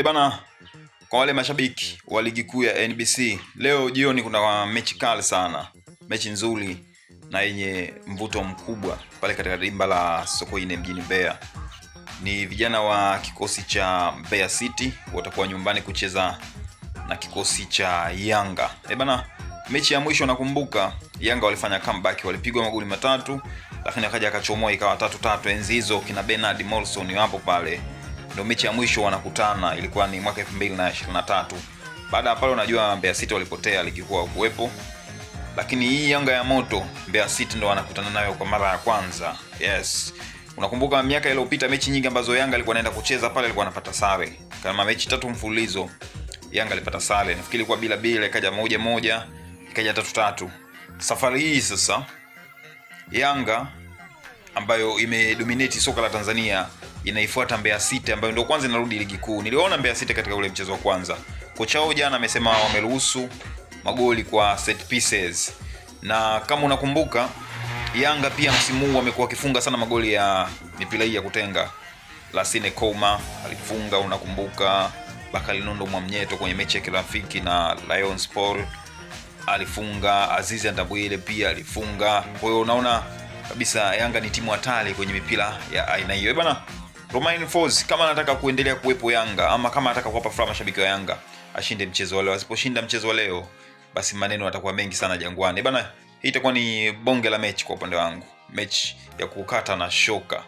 Bana, kwa wale mashabiki wa ligi kuu ya NBC, leo jioni kuna mechi kali sana, mechi nzuri na yenye mvuto mkubwa pale katika dimba la Sokoine mjini Mbeya. Ni vijana wa kikosi cha Mbeya City watakuwa nyumbani kucheza na kikosi cha Yanga. Bana, mechi ya mwisho nakumbuka Yanga walifanya comeback, walipigwa magoli matatu lakini akaja akachomoa ikawa 3-3. Enzi hizo kina Bernard Morrison wapo pale. Ndio mechi ya mwisho wanakutana, ilikuwa ni mwaka 2023. Baada ya pale unajua Mbeya City walipotea, ligi kuu kuwepo. Lakini hii Yanga ya moto Mbeya City ndio wanakutana nayo kwa mara ya kwanza. Yes. Unakumbuka miaka iliyopita mechi nyingi ambazo Yanga alikuwa anaenda kucheza pale alikuwa anapata sare. Kama mechi 3 mfululizo Yanga alipata sare. Nafikiri ilikuwa bila ikaja 1-1, ikaja 3-3. Safari hii sasa Yanga ambayo imedominate soka la Tanzania inaifuata Mbeya City ambayo ndio kwanza inarudi ligi kuu. Niliona Mbeya City katika ule mchezo wa kwanza. Kocha wao jana amesema wameruhusu magoli kwa set pieces. Na kama unakumbuka Yanga pia msimu huu wamekuwa wakifunga sana magoli ya mipira hii ya kutenga. Lasine Kouma alifunga, unakumbuka. Bakari Nondo Mwamnyeto kwenye mechi ya kirafiki na Lions Sport alifunga. Azizi Andabwile pia alifunga. Kwa hiyo unaona kabisa Yanga ni timu hatari kwenye mipira ya aina hiyo. Bwana, Romain Folz kama anataka kuendelea kuwepo Yanga ama kama anataka kuwapa furaha mashabiki wa Yanga, ashinde mchezo wa leo. Asiposhinda mchezo wa leo, basi maneno yatakuwa mengi sana Jangwani. Bwana, hii itakuwa ni bonge la mechi kwa upande wangu. Mechi ya kukata na shoka.